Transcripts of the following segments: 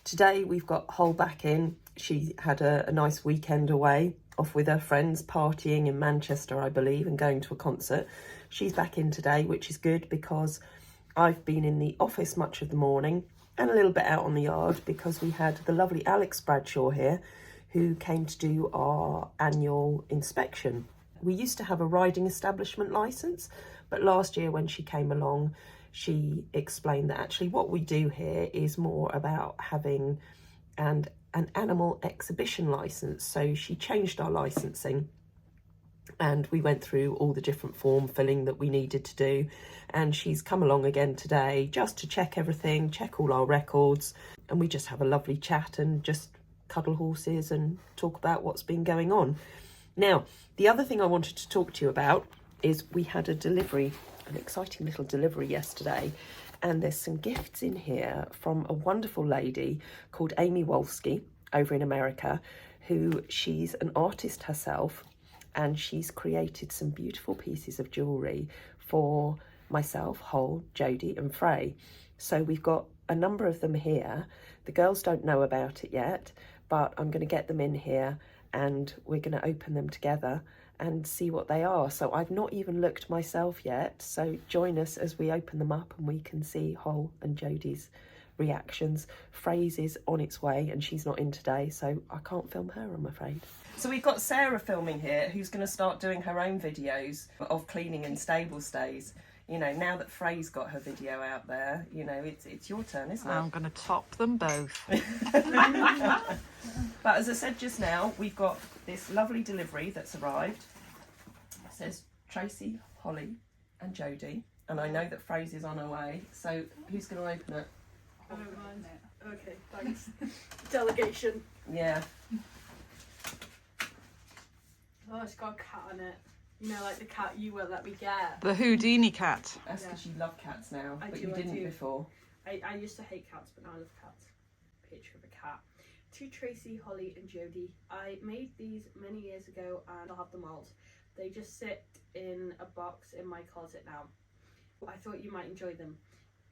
Today we've got Hol back in. She had a nice weekend away, off with her friends, partying in Manchester, I believe, and going to a concert. She's back in today, which is good because I've been in the office much of the morning and a little bit out on the yard because we had the lovely Alex Bradshaw here who came to do our annual inspection. We used to have a riding establishment licence, but last year when she came along, she explained that actually what we do here is more about having an animal exhibition licence. So she changed our licensing and we went through all the different form filling that we needed to do. And she's come along again today just to check everything, check all our records. And we just have a lovely chat and just cuddle horses and talk about what's been going on. Now, the other thing I wanted to talk to you about is we had a delivery, an exciting little delivery yesterday, and there's some gifts in here from a wonderful lady called Amy Wolski over in America, who she's an artist herself, and she's created some beautiful pieces of jewellery for myself, Hol, Jodie and Frey. So we've got a number of them here. The girls don't know about it yet, but I'm going to get them in here and we're going to open them together and see what they are. So I've not even looked myself yet, so join us as we open them up and we can see Hol and Jodie's reactions. Frey's is on its way and she's not in today, so I can't film her, I'm afraid. So we've got Sarah filming here, who's going to start doing her own videos of cleaning and stable stays. You know, now that Frey's got her video out there, you know, it's your turn, isn't it? I'm going to top them both. But as I said just now, we've got this lovely delivery that's arrived. It says Tracy, Holly and Jodie. And I know that Frey's is on her way. So who's going to open it? I don't mind it. Okay, thanks. Delegation. Yeah. Oh, it's got a cat on it. You know, like the cat you will let me get. The Houdini cat. That's because you love cats now, I but do, you I didn't do. before. I used to hate cats, but now I love cats. Picture of a cat. To Tracy, Holly and Jodie. I made these many years ago and I'll have them all. They just sit in a box in my closet now. I thought you might enjoy them.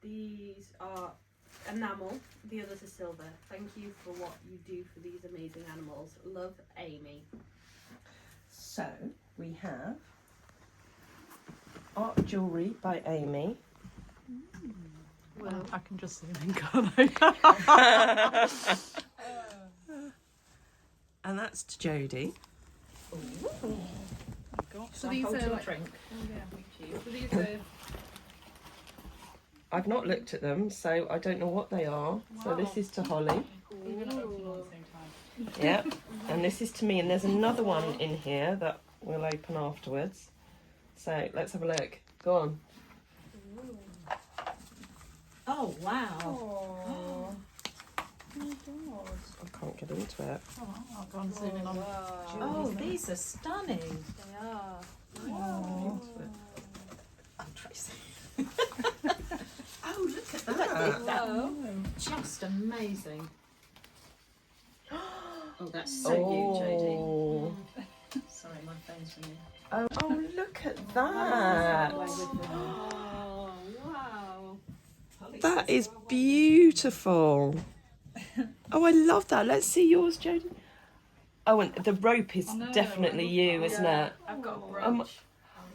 These are enamel, the others are silver. Thank you for what you do for these amazing animals. Love, Amy. So we have art jewellery by Amy. Well, I can just see them, can't I? And that's to Jodie. So these are like, drink. oh yeah, thank you. So these are I've not looked at them, so I don't know what they are. So this is to Holly. We're going to open them at the same time. Yeah. And this is to me. And there's another one in here that we'll open afterwards. So let's have a look. Go on. Oh wow! oh. I can't get into it. Oh, I'll go and zoom in on Oh, these are stunning. They are. Oh, Oh, Tracy. oh look at that! Wow. Just amazing. Oh, that's so you, Jodie. Oh. Sorry, my phone's ringing. Oh, look at that. Oh, wow. That is beautiful. Oh, I love that. Let's see yours, Jodie. Oh, and the rope is definitely you, isn't it? I've got a brooch.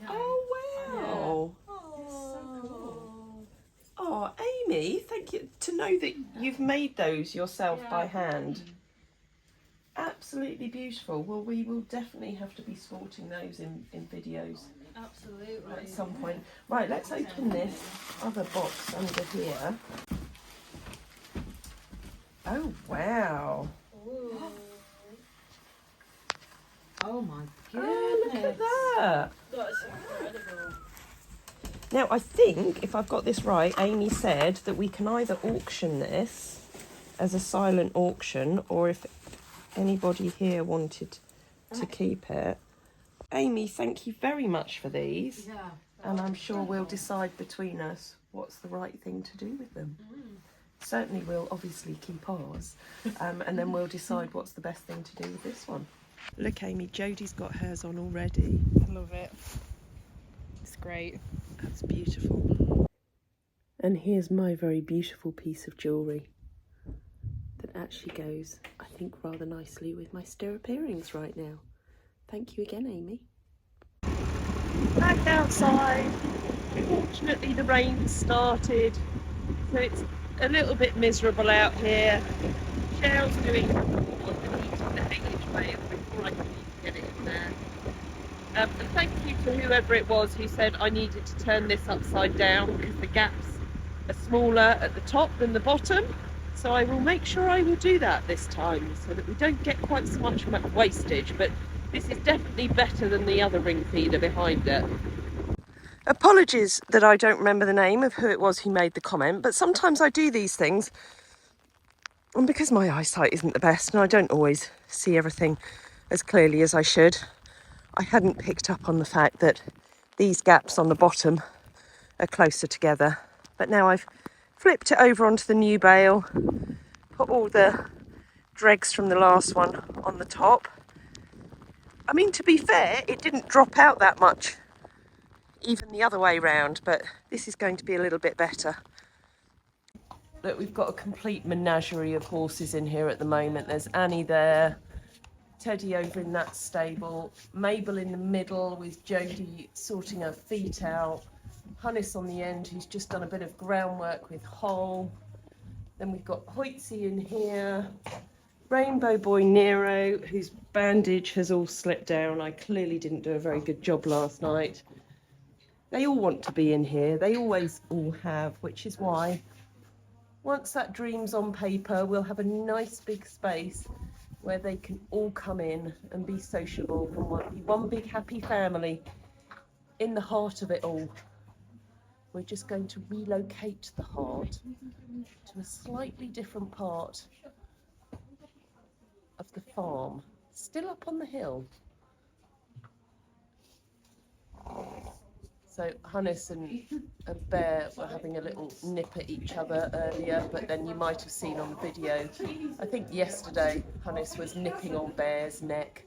Oh, wow. Oh, Amy, thank you. To know that you've made those yourself by hand. Absolutely beautiful. Well, we will definitely have to be sporting those in videos Absolutely. at some point. Right, let's open this other box under here. Oh, wow. Ooh. Oh my Oh, look at goodness! that. That's incredible. Now, I think, if I've got this right, Amy said that we can either auction this as a silent auction, or if anybody here wanted to keep it. Amy, thank you very much for these. Yeah. And I'm sure we'll decide between us what's the right thing to do with them. Certainly we'll obviously keep ours, and then we'll decide what's the best thing to do with this one. Look, Amy, Jodie's got hers on already. I love it. It's great. That's beautiful. And here's my very beautiful piece of jewellery. that actually goes, I think, rather nicely with my stirrup earrings right now. Thank you again, Amy. Back outside. Fortunately, the rain started, so it's a little bit miserable out here. Cheryl's doing the English way before I can even get it in there. And thank you to whoever it was who said I needed to turn this upside down because the gaps are smaller at the top than the bottom. So I will make sure I will do that this time so that we don't get quite so much wastage. But this is definitely better than the other ring feeder behind it. Apologies that I don't remember the name of who it was who made the comment, but sometimes I do these things, and because my eyesight isn't the best and I don't always see everything as clearly as I should, I hadn't picked up on the fact that these gaps on the bottom are closer together. But now I've flipped it over onto the new bale, put all the dregs from the last one on the top. I mean, to be fair, it didn't drop out that much, even the other way round, but this is going to be a little bit better. Look, we've got a complete menagerie of horses in here at the moment. There's Annie there, Teddy over in that stable, Mabel in the middle with Jodie sorting her feet out, Hannes on the end who's just done a bit of groundwork with Hole. Then we've got Hoytzy in here, Rainbow Boy Nero, whose bandage has all slipped down. I clearly didn't do a very good job last night. They all want to be in here. They always all have, which is why once that dream's on paper, we'll have a nice big space where they can all come in and be sociable and one big happy family in the heart of it all. We're just going to relocate the heart to a slightly different part of the farm, still up on the hill. So Hannes and Bear were having a little nip at each other earlier, but then you might have seen on the video, I think yesterday, Hannes was nipping on Bear's neck.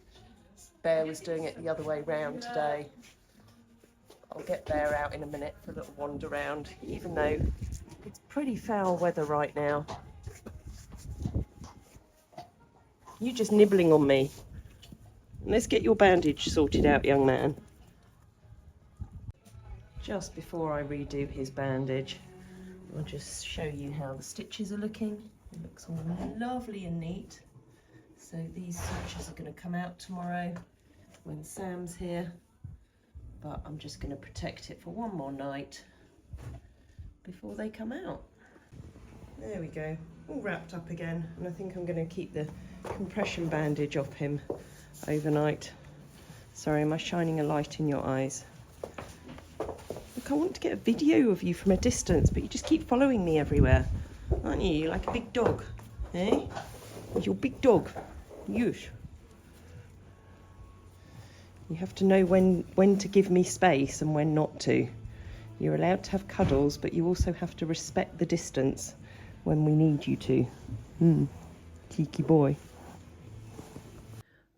Bear was doing it the other way round today. I'll get Bear out in a minute for a little wander round, even though it's pretty foul weather right now. You just nibbling on me. Let's get your bandage sorted out, young man. Just before I redo his bandage, I'll just show you how the stitches are looking. It looks all lovely and neat. So these stitches are going to come out tomorrow when Sam's here, but I'm just going to protect it for one more night before they come out. There we go, all wrapped up again, and I think I'm going to keep the compression bandage off him overnight. Sorry, am I shining a light in your eyes? Look, I want to get a video of you from a distance, but you just keep following me everywhere, aren't you? You're like a big dog, eh? You're a big dog. Yes. You have to know when to give me space and when not to. You're allowed to have cuddles, but you also have to respect the distance when we need you to. Cheeky boy.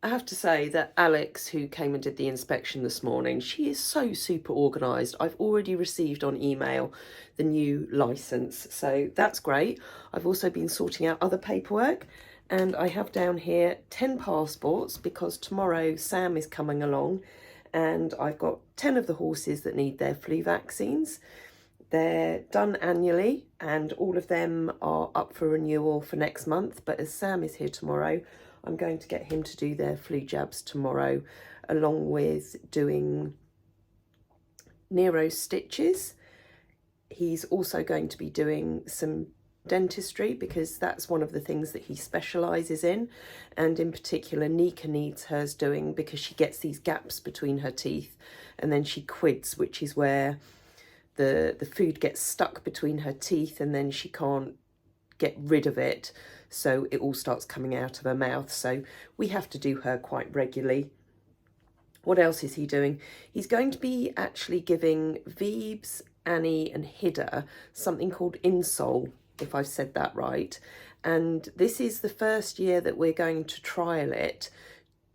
I have to say that Alex, who came and did the inspection this morning, she is so super organised. I've already received on email the new licence, so that's great. I've also been sorting out other paperwork, and I have down here 10 passports because tomorrow Sam is coming along, and I've got 10 of the horses that need their flu vaccines. They're done annually, and all of them are up for renewal for next month, but as Sam is here tomorrow, I'm going to get him to do their flu jabs tomorrow, along with doing Nero's stitches. He's also going to be doing some dentistry because that's one of the things that he specialises in, and in particular Nika needs hers doing because she gets these gaps between her teeth and then she quids, which is where the food gets stuck between her teeth and then she can't get rid of it, so it all starts coming out of her mouth. So we have to do her quite regularly. What else is he doing? He's going to be actually giving Veebs, Annie and Hida something called Insole, if I've said that right. And this is the first year that we're going to trial it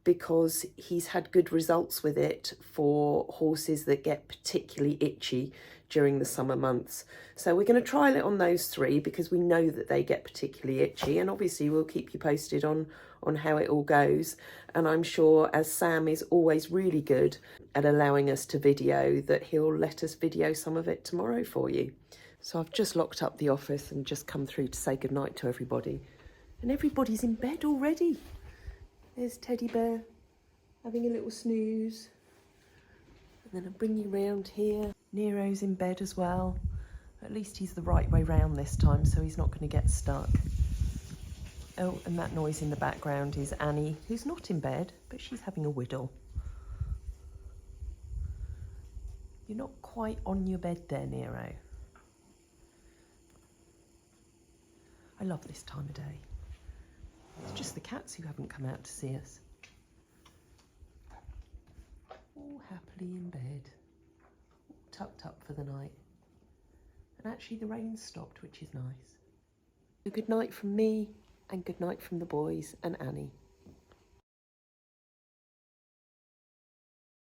because he's had good results with it for horses that get particularly itchy during the summer months. So we're going to trial it on those 3 because we know that they get particularly itchy, and obviously we'll keep you posted on how it all goes. And I'm sure, as Sam is always really good at allowing us to video, that he'll let us video some of it tomorrow for you. So I've just locked up the office and just come through to say goodnight to everybody. And everybody's in bed already. There's Teddy Bear having a little snooze. And then I'll bring you round here. Nero's in bed as well. At least he's the right way round this time, so he's not going to get stuck. Oh, and that noise in the background is Annie, who's not in bed, but she's having a whittle. You're not quite on your bed there, Nero. I love this time of day. It's just the cats who haven't come out to see us. All happily in bed, tucked up for the night. And actually the rain's stopped, which is nice. So good night from me, and good night from the boys and Annie.